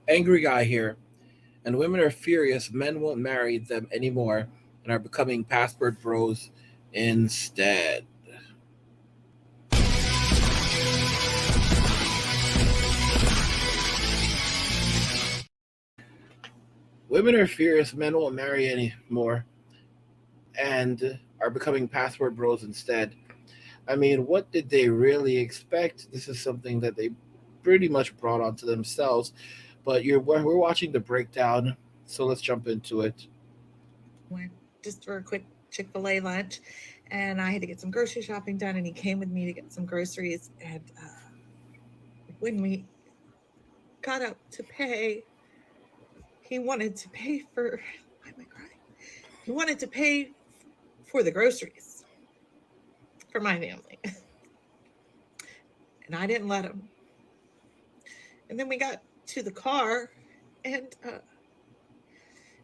Angry guy here, and women are furious men won't marry them anymore and are becoming passport bros instead. Women are furious men won't marry anymore and are becoming passport bros instead. I mean, what did they really expect? This is something that they pretty much brought onto themselves. But we're watching the breakdown, so let's jump into it. Went just for a quick Chick-fil-A lunch, and I had to get some grocery shopping done, and he came with me to get some groceries. And when we got up to pay, he wanted to pay for. Why am I crying? He wanted to pay for the groceries for my family, and I didn't let him. And then we got to the car, and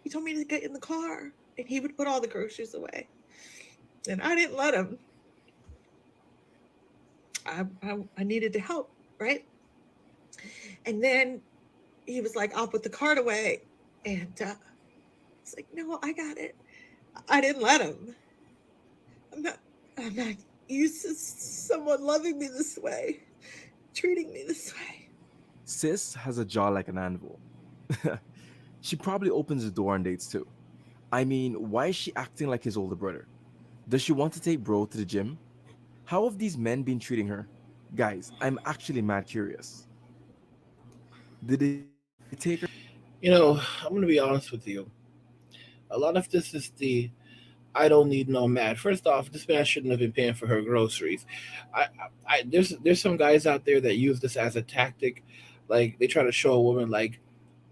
he told me to get in the car, and he would put all the groceries away, and I didn't let him. I needed to help, right? And then he was like, "I'll put the cart away," and it's like, "No, I got it." I didn't let him. I'm not. I'm not used to someone loving me this way, treating me this way. Sis has a jaw like an anvil. She probably opens the door on dates too. I mean, why is she acting like his older brother? Does she want to take bro to the gym? How have these men been treating her? Guys, I'm actually mad curious. Did they take her? I'm going to be honest with you. A lot of this is the I don't need no man. First off, this man shouldn't have been paying for her groceries. There's some guys out there that use this as a tactic, like they try to show a woman like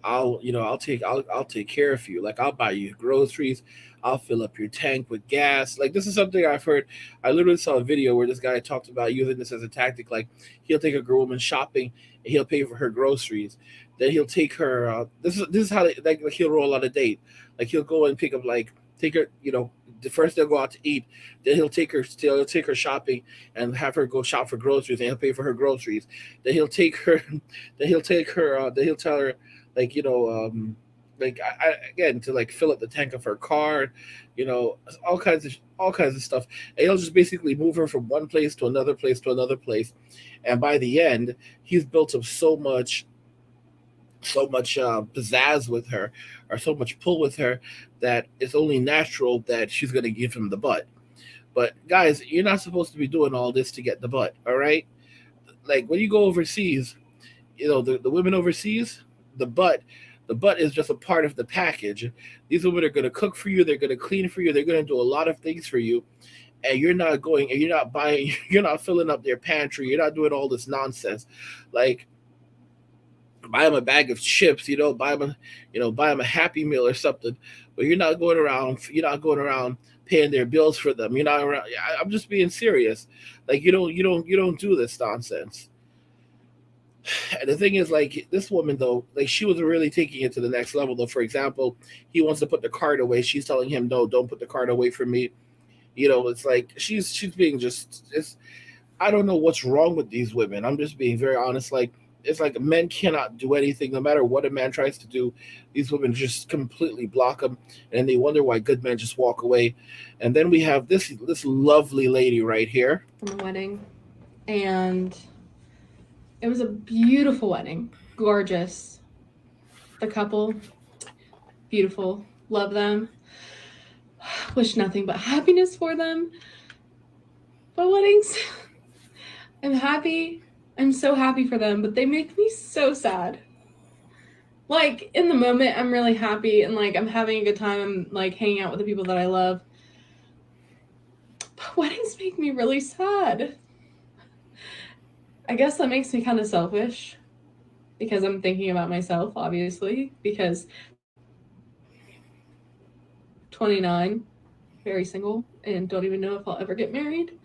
I'll take care of you. Like I'll buy you groceries, I'll fill up your tank with gas. Like this is something I've heard. I literally saw a video where this guy talked about using this as a tactic. Like he'll take a girl woman shopping and he'll pay for her groceries. Then he'll take her. This is how like he'll roll on a date. Like he'll go and pick up like take her. First they'll go out to eat. Then he'll take her shopping and have her go shop for groceries and he'll pay for her groceries. Then he'll take her. Then he'll take her. Then he'll tell her like like again to like fill up the tank of her car, you know, all kinds of stuff. And he'll just basically move her from one place to another place to another place, and by the end, he's built up so much pizzazz with her, or so much pull with her, that it's only natural that she's gonna give him the butt. But guys, you're not supposed to be doing all this to get the butt. All right, like when you go overseas, the women overseas, the butt the butt is just a part of the package. These women are going to cook for you, they're going to clean for you, they're going to do a lot of things for you, and you're not buying, you're not filling up their pantry, you're not doing all this nonsense. Like buy them a bag of chips, buy them a Happy Meal or something, but you're not going around paying their bills for them. You're not around. I'm just being serious. Like you don't do this nonsense. And the thing is, like this woman though, like she was really taking it to the next level. Though, for example, he wants to put the card away. She's telling him, "No, don't put the card away from me." It's like she's being just. It's I don't know what's wrong with these women. I'm just being very honest. Like it's like men cannot do anything, no matter what a man tries to do. These women just completely block them, and they wonder why good men just walk away. And then we have this lovely lady right here. from a wedding, and it was a beautiful wedding, gorgeous. The couple, beautiful, love them. Wish nothing but happiness for them. But weddings, I'm happy. I'm so happy for them, but they make me so sad. Like in the moment, I'm really happy and like I'm having a good time. I'm like hanging out with the people that I love. But weddings make me really sad. I guess that makes me kind of selfish because I'm thinking about myself, obviously, because 29, very single, and don't even know if I'll ever get married.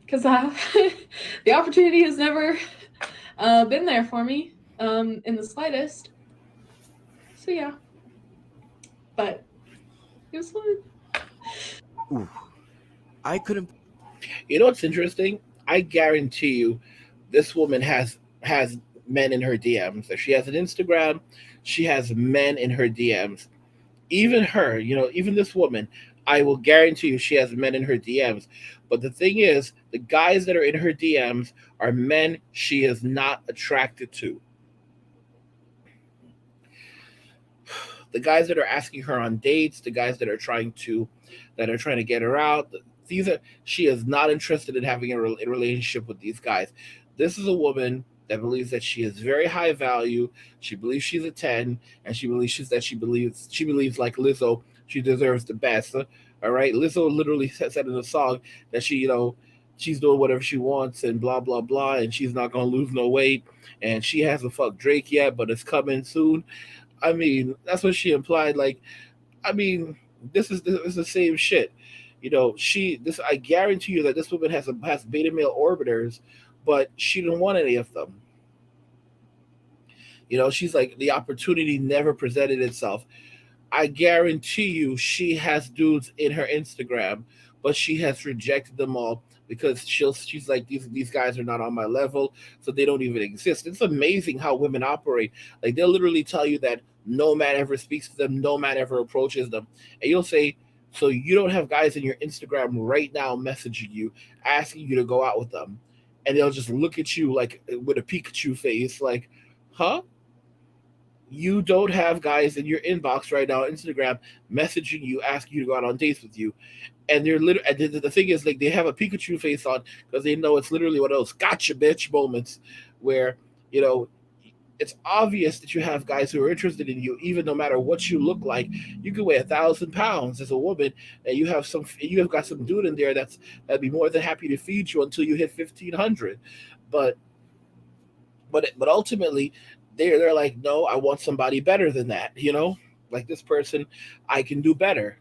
Because the opportunity has never been there for me in the slightest. So yeah, but it was fun. Ooh, I couldn't. You know what's interesting? I guarantee you, this woman has men in her DMs. If she has an Instagram, she has men in her DMs. Even her, even this woman, I will guarantee you she has men in her DMs. But the thing is, the guys that are in her DMs are men she is not attracted to. The guys that are asking her on dates, the guys that are trying to get her out, these are she is not interested in having a relationship with these guys. This is a woman that believes that she is very high value. She believes she's a 10, and she believes like Lizzo, she deserves the best. All right, Lizzo literally said in the song that she's doing whatever she wants and blah blah blah, and she's not gonna lose no weight, and she hasn't fucked Drake yet, but it's coming soon. I mean, that's what she implied. Like, I mean, this is the same shit. I guarantee you that this woman has beta male orbiters, but she didn't want any of them. She's like the opportunity never presented itself. I guarantee you she has dudes in her Instagram, but she has rejected them all because she's like these guys are not on my level, so they don't even exist. It's amazing how women operate. Like they'll literally tell you that no man ever speaks to them, no man ever approaches them, and you'll say, "So you don't have guys in your Instagram right now messaging you, asking you to go out with them?" And they'll just look at you like with a Pikachu face, like, "Huh? You don't have guys in your inbox right now on Instagram messaging you, asking you to go out on dates with you?" And they're literally, and the thing is, like, they have a Pikachu face on because they know it's literally one of those gotcha bitch moments where, you know, it's obvious that you have guys who are interested in you, even no matter what you look like. You could weigh 1,000 pounds as a woman, and you have got some dude in there that'd be more than happy to feed you until you hit 1,500. But but ultimately, they're like, no, I want somebody better than that. Like this person, I can do better.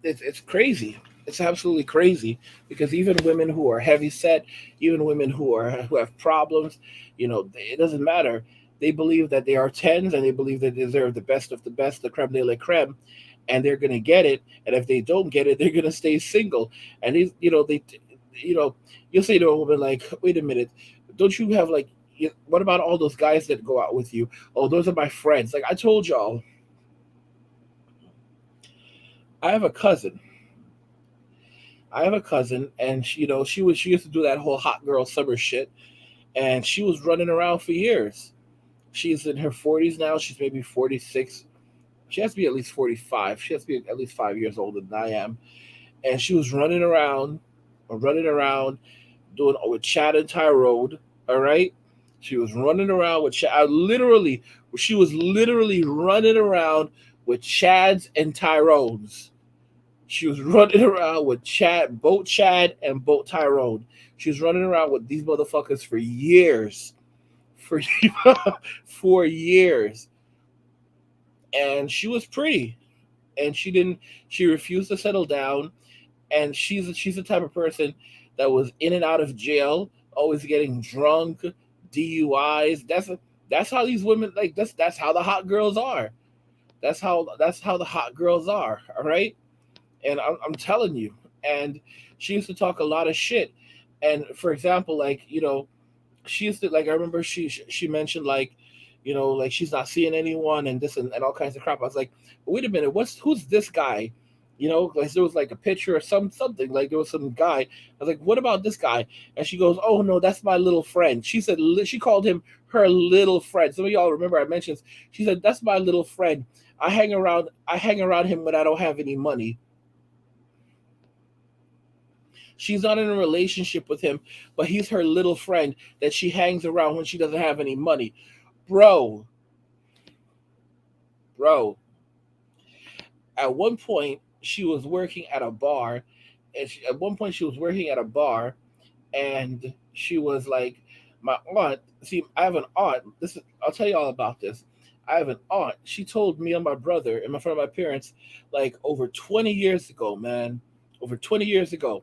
It's crazy. It's absolutely crazy because even women who are heavy set, even women who have problems, it doesn't matter. They believe that they are tens and they believe they deserve the best of the best, the creme de la creme, and they're gonna get it. And if they don't get it, they're gonna stay single. And you know, you'll say to a woman like, "Wait a minute, don't you have like?" What about all those guys that go out with you? Oh, those are my friends. Like I told y'all, I have a cousin I have a cousin, and she used to do that whole hot girl summer shit, and she was running around for years. She's in her 40s now. She's maybe 46. She has to be at least 45. She has to be at least 5 years older than I am. And she was running around, doing with Chad and Tyrone. All right, she was running around with Chad. She was literally running around with Chads and Tyrones. She was running around with both Chad and both Tyrone. She was running around with these motherfuckers for years, for for years, and she was pretty, and she didn't. She refused to settle down, and she's the type of person that was in and out of jail, always getting drunk, DUIs. That's how these women like. That's how the hot girls are. That's how the hot girls are. All right. And I'm telling you. And she used to talk a lot of shit. And for example, like she used to like. I remember she mentioned like, like she's not seeing anyone and this and all kinds of crap. I was like, wait a minute, who's this guy? Like there was like a picture or something like there was some guy. I was like, what about this guy? And she goes, oh no, that's my little friend. She said she called him her little friend. Some of y'all remember I mentioned. She said that's my little friend. I hang around him when I don't have any money. She's not in a relationship with him, but he's her little friend that she hangs around when she doesn't have any money. Bro, bro. At one point, she was working at a bar, and at one point she was working at a bar, and she was like, my aunt. See, I have an aunt. I'll tell you all about this. I have an aunt. She told me and my brother and my friend, my parents, like over 20 years ago, man, over 20 years ago.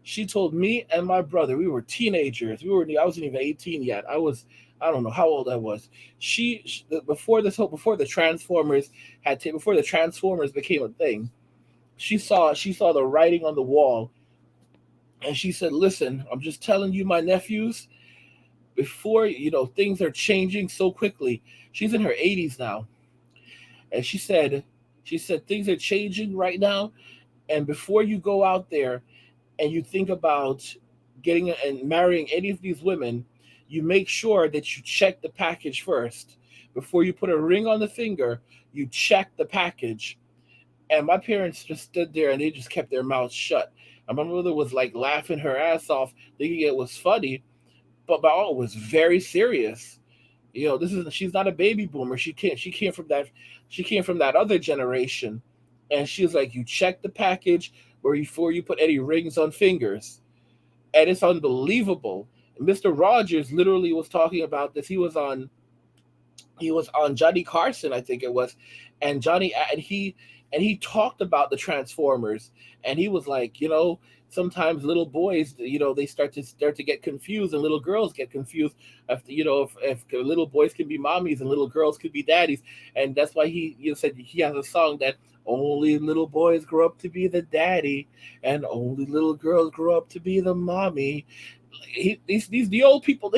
She told me and my brother, we were teenagers. I wasn't even 18 yet. I don't know how old I was. Before the Transformers before the Transformers became a thing, she saw the writing on the wall, And she said, "Listen, I'm just telling you, my nephews, before things are changing so quickly." She's in her 80s now, and she said things are changing right now, and before you go out there and you think about getting and marrying any of these women, you make sure that you check the package first. Before you put a ring on the finger, you check the package. And my parents just stood there and they just kept their mouths shut. And my mother was like laughing her ass off, thinking it was funny, but my aunt was very serious. This is she's not a baby boomer. She came from that other generation. And she was like, you check the package before you put any rings on fingers. And it's unbelievable. Mr. Rogers literally was talking about this. He was on Johnny Carson, I think it was, and he talked about the Transformers, and he was like, sometimes little boys, they start to get confused, and little girls get confused. If little boys can be mommies and little girls could be daddies, and that's why he said he has a song that only little boys grow up to be the daddy, and only little girls grow up to be the mommy. These the old people,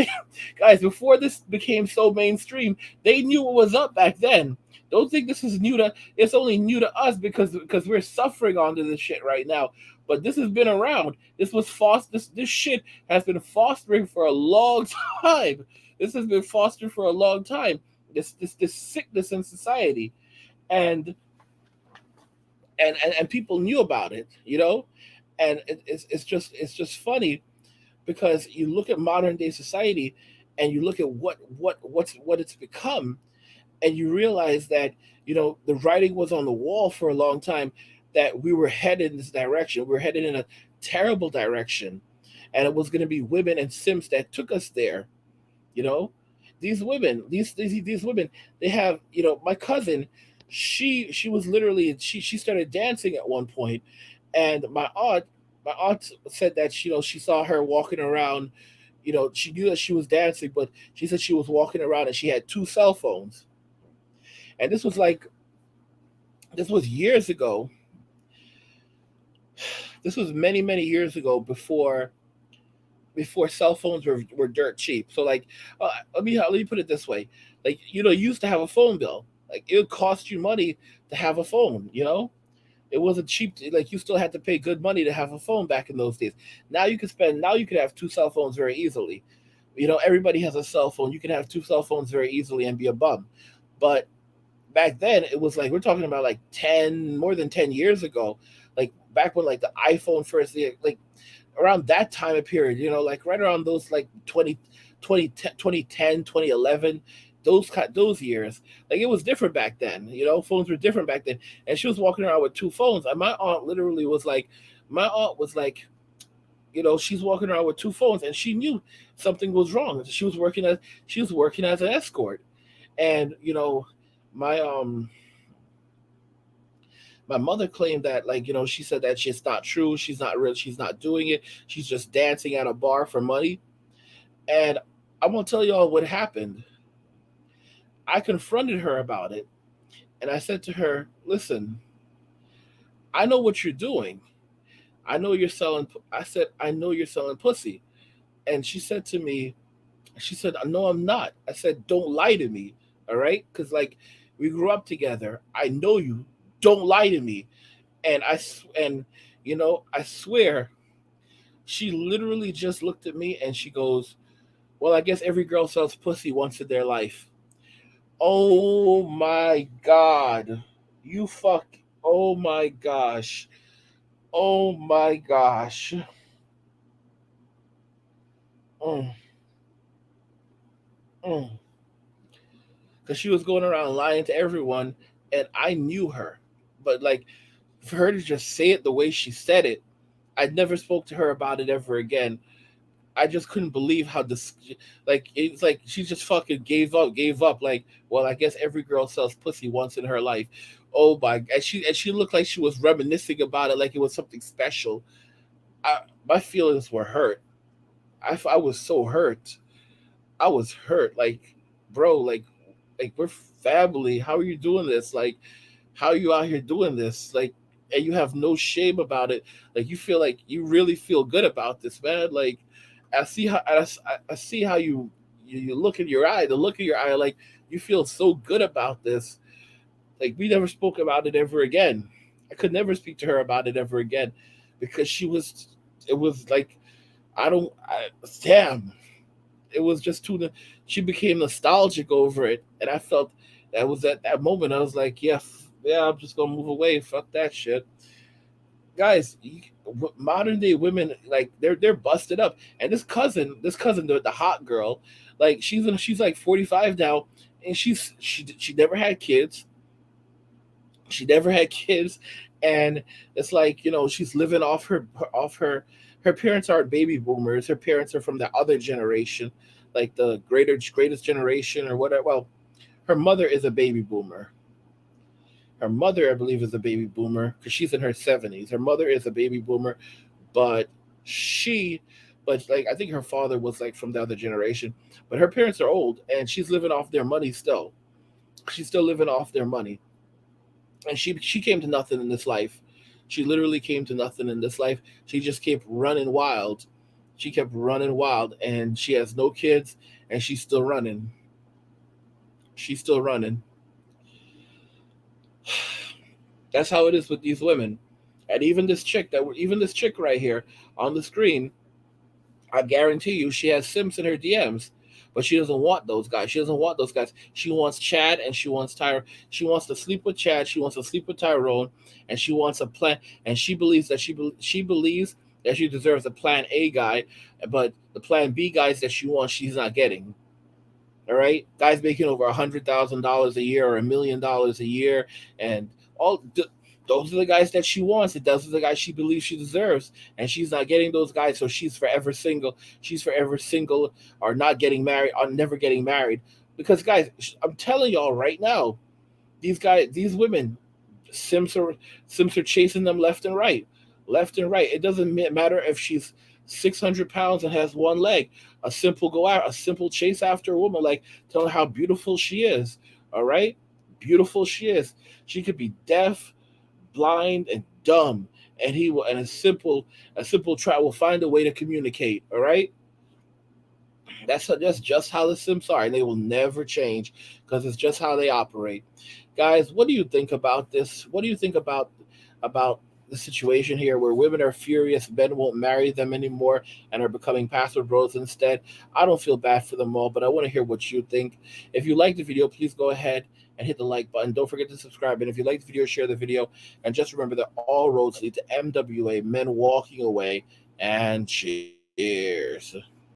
guys, before this became so mainstream, they knew what was up back then. Don't think this is new to it's only new to us because we're suffering under this shit right now. But this has been around. This shit has been fostering for a long time. This has been fostered for a long time. This sickness in society. And and people knew about it, and it's just funny because you look at modern day society and you look at what it's become, and you realize that the writing was on the wall for a long time, that we were headed in this direction. We were headed in a terrible direction, and it was going to be women and simps that took us there. You know, these women, these women, they have my cousin. She was literally she started dancing at one point, and my aunt said that she saw her walking around. She knew that she was dancing, but she said she was walking around and she had two cell phones. And this was years ago. This was many years ago, before cell phones were dirt cheap. So like, let me put it this way: like you used to have a phone bill. Like it would cost you money to have a phone. It wasn't cheap. Like you still had to pay good money to have a phone back in those days. Now you could have two cell phones very easily. Everybody has a cell phone. You can have two cell phones very easily and be a bum. But back then it was like we're talking about like more than 10 years ago, like back when like the iPhone first, like around that time of period, like right around those like 2010, 2011, those years. Like it was different back then. Phones were different back then, and she was walking around with two phones, and my aunt was like she's walking around with two phones, and she knew something was wrong. She was working as an escort. And my my mother claimed that, like, she said that it's not true. She's not real. She's not doing it. She's just dancing at a bar for money. And I'm gonna tell y'all what happened. I confronted her about it, and I said to her, "Listen, I know what you're doing. I know you're selling." I said, "I know you're selling pussy." And she said, "No, I'm not." I said, "Don't lie to me, all right? Because like we grew up together. I know you. Don't lie to me." And I swear, she literally just looked at me and she goes, "Well, I guess every girl sells pussy once in their life." Oh my god. You fuck. Oh my gosh. Oh my gosh. Mm, mm. Because she was going around lying to everyone, and I knew her. But like, for her to just say it the way she said it, I never spoke to her about it ever again. I just couldn't believe how this, like, it's like she just fucking gave up. Like, well, I guess every girl sells pussy once in her life. Oh my, and she looked like she was reminiscing about it, like it was something special. My feelings were hurt. I was so hurt. I was hurt. Like, bro, like we're family. How are you doing this? Like, how are you out here doing this? Like, and you have no shame about it. Like you feel like you really feel good about this, man. Like I see how you look in your eye, the look in your eye, like you feel so good about this. Like we never spoke about it ever again. I could never speak to her about it ever again because she was. It was like I don't. Damn. It was just too. She became nostalgic over it, and I felt that was at that moment. I was like, yeah, yeah, I'm just gonna move away. Fuck that shit, guys. Modern day women, like they're busted up, and this cousin, the hot girl, like she's like 45 now, and she never had kids. She never had kids, and it's like she's living her parents aren't baby boomers. Her parents are from the other generation, like the greatest generation or whatever. Well, her mother is a baby boomer. Her mother, I believe, is a baby boomer because she's in her 70s. Her mother is a baby boomer, but she, but like I think her father was like from the other generation. But her parents are old, and she's living off their money still. She's still living off their money, and she came to nothing in this life. She literally came to nothing in this life. She just kept running wild. She kept running wild, and she has no kids, and she's still running. She's still running. That's how it is with these women. And even this chick right here on the screen, I guarantee you, she has Sims in her DMs, but she doesn't want those guys. She doesn't want those guys. She wants Chad and she wants Tyra. She wants to sleep with Chad. She wants to sleep with Tyrone, and she wants a plan. And she believes that she believes that she deserves a Plan A guy, but the Plan B guys that she wants, she's not getting. All right, guys making over $100,000 a year or $1 million a year, and all those are the guys that she wants. And those are the guys she believes she deserves, and she's not getting those guys. So she's forever single. She's forever single, or not getting married, or never getting married. Because guys, I'm telling y'all right now, these women, Sims are Sims are chasing them left and right, left and right. It doesn't matter if she's 600 pounds and has one leg. A simple chase after a woman, like tell her how beautiful she is. All right, beautiful she is. She could be deaf, blind, and dumb, and he will. And a simple try will find a way to communicate. All right, that's just how the Sims are, and they will never change because it's just how they operate. Guys, what do you think about this? What do you think about the situation here where women are furious, men won't marry them anymore, and are becoming password bros instead? I don't feel bad for them all, but I want to hear what you think. If you like the video, please go ahead and hit the like button. Don't forget to subscribe. And if you like the video, share the video. And just remember that all roads lead to MWA, men walking away. And cheers.